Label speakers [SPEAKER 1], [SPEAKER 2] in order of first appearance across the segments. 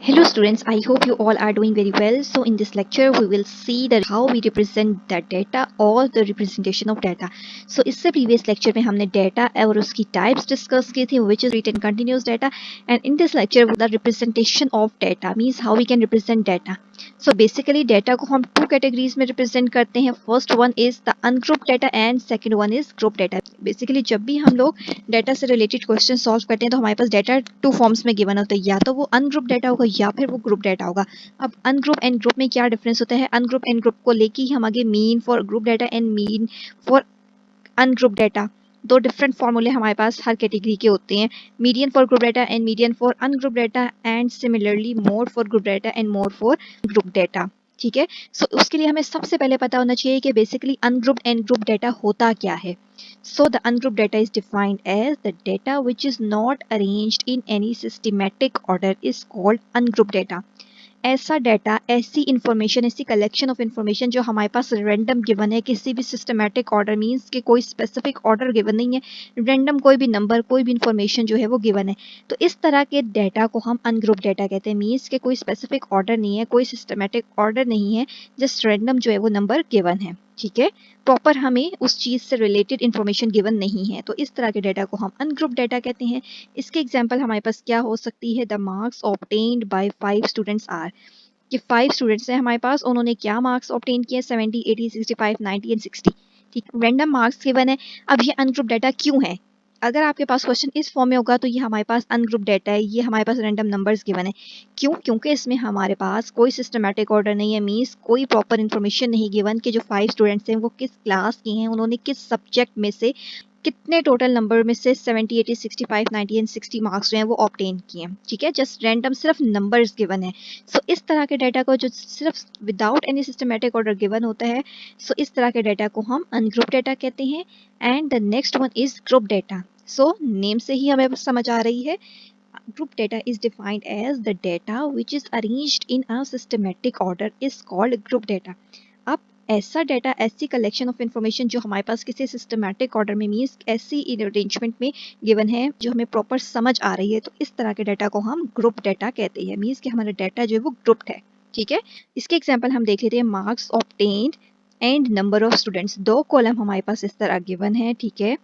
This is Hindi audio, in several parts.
[SPEAKER 1] Hello students, I hope you all are doing very well. So in this lecture we will see that how we represent that data or the representation of data. So इससे previous lecture में हमने data और उसकी types discuss की थी, which is written continuous data, and in this lecture the representation of data means how we can represent data. So basically data को हम two categories में represent करते हैं. First one is the ungrouped data and second one is grouped data. Basically जब भी हम लोग data से related question solve करते हैं तो हमारे पास data two forms में given होता है, या तो वो ungrouped data होगा या फिर वो ग्रुप डाटा होगा. अब अनग्रुप एंड ग्रुप में क्या डिफरेंस होता है? अनग्रुप एंड ग्रुप को लेके ही हम आगे mean for group data and mean for ungroup data, दो डिफरेंट फॉर्मूले हमारे पास हर कैटेगरी के होते हैं. Median for group data and median for ungroup data and similarly mode for group data and mode for group data. ठीक है, सो उसके लिए हमें सबसे पहले पता होना चाहिए कि basically ungroup and group data होता क्या है. So the ungrouped data is defined as the data which is not arranged in any systematic order is called ungrouped data. ऐसा डाटा, ऐसी इंफॉर्मेशन, ऐसी कलेक्शन ऑफ इंफॉर्मेशन जो हमारे पास रैंडम गिवन है, किसी भी सिस्टमैटिक ऑर्डर मींस कि कोई स्पेसिफिक ऑर्डर गिवन नहीं है, रैंडम कोई भी नंबर, कोई भी इंफॉर्मेशन जो है वो गिवन है, तो इस तरह के डाटा को हम अनग्रुप डाटा कहते हैं. मींस कि कोई स्पेसिफिक ऑर्डर नहीं है, कोई सिस्टमैटिक ऑर्डर नहीं है, जस्ट रैंडम जो है वो नंबर गिवन है. ठीक है, प्रॉपर हमें उस चीज से रिलेटेड इंफॉर्मेशन गिवन नहीं है, तो इस तरह के डाटा को हम अनग्रुप डाटा कहते हैं. इसके एग्जांपल हमारे पास क्या हो सकती है? The marks obtained by 5 students are, कि 5 स्टूडेंट्स हैं हमारे पास, उन्होंने क्या मार्क्स ऑब्टेन किए? 70, 80, 65, 90 एंड 60. ठीक, रैंडम मार्क्स गिवन है. अब ये अनग्रुप डाटा क्यों है? अगर आपके पास क्वेश्चन इस फॉर्म में होगा तो ये हमारे पास अनग्रुप डाटा है, ये हमारे पास रैंडम नंबर्स गिवन है. क्यों? क्योंकि इसमें हमारे पास कोई सिस्टमैटिक ऑर्डर नहीं है, मींस कोई प्रॉपर इन्फॉर्मेशन नहीं गिवन कि जो 5 स्टूडेंट्स हैं वो किस क्लास के हैं, उन्होंने किस सब्जेक्ट में से कितने टोटल नंबर में से 70, 80, 65, 90 एंड 60 मार्क्स जो हैं वो ऑब्टेन किए हैं. ठीक है, जस्ट रैंडम सिर्फ नंबर्स गिवन है. सो इस तरह के डाटा को जो सिर्फ without any systematic order given होता है, सो इस तरह के डाटा को हम अनग्रुप डाटा कहते हैं. And the next one is group data. So name से ही हमें समझ आ रही है, group data is defined as the data which is arranged in a systematic order is called group data. अब ऐसा डाटा, ऐसी कलेक्शन ऑफ इंफॉर्मेशन जो हमारे पास किसी सिस्टमैटिक ऑर्डर में मींस ऐसी अरेंजमेंट में गिवन है जो हमें प्रॉपर समझ आ रही है, तो इस तरह के डाटा को हम ग्रुप डाटा कहते हैं. मींस कि हमारा डाटा जो है वो ग्रुप्ड है. ठीक है, इसके एग्जांपल हम देख लेते हैं. Marks obtained and number of students, दो कॉलम हमारे पास इस तरह गिवन है. ठीक है,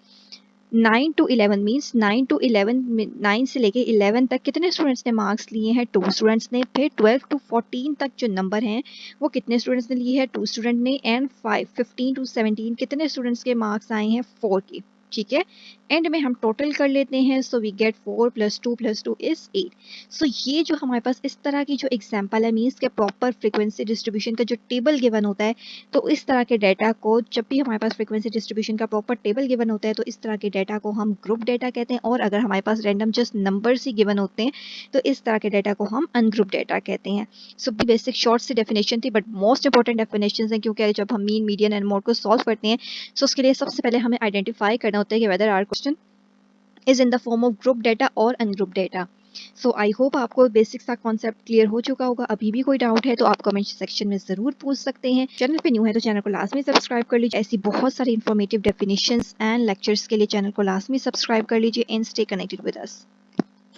[SPEAKER 1] 9 to 11 मीन्स 9 to 11, 9 से लेके 11 तक कितने स्टूडेंट्स ने मार्क्स लिए हैं? 2 स्टूडेंट्स ने. फिर 12 to 14 तक जो नंबर हैं वो कितने स्टूडेंट्स ने लिए हैं? 2 स्टूडेंट ने. एंड 15 to 17 कितने स्टूडेंट्स के मार्क्स आए हैं? 4 के. ठीक है, एंड में हम टोटल कर लेते हैं. So we get 4 + 2 + 2 is 8. So ये जो हमारे पास इस तरह की जो एग्जाम्पल है, मीन्स के प्रॉपर फ्रीक्वेंसी डिस्ट्रीब्यूशन का जो टेबल गिवन होता है, तो इस तरह के डाटा को जब भी हमारे पास फ्रीक्वेंसी डिस्ट्रीब्यूशन का प्रॉपर टेबल गिवन होता है तो इस तरह के डाटा को हम ग्रुप डाटा कहते हैं. और अगर हमारे पास रैंडम जस्ट नंबर्स ही गिवन होते हैं तो इस तरह के डाटा को हम अनग्रुप डाटा कहते हैं. सो बेसिक शॉर्ट सी डेफिनेशन थी, बट मोस्ट इंपॉर्टेंट डेफिनेशन है, क्योंकि जब हम मीन, मीडियन एंड मोड को सॉल्व करते हैं तो उसके लिए सबसे पहले हमें आइडेंटिफाई करना होता है कि whether our question is in the form of group data और ungroup data. So I hope आपको बेसिक सा कॉन्सेप्ट क्लियर हो चुका होगा. अभी भी कोई डाउट है तो आप कमेंट सेक्शन में जरूर पूछ सकते हैं. चैनल पे न्यू है तो चैनल को लाजमी सब्सक्राइब कर लीजिए. ऐसी बहुत सारी इंफॉर्मेटिव डेफिनेशंस एंड लेक्चर्स के लिए चैनल को लाजमी सब्सक्राइब कर लीजिए and stay connected with us.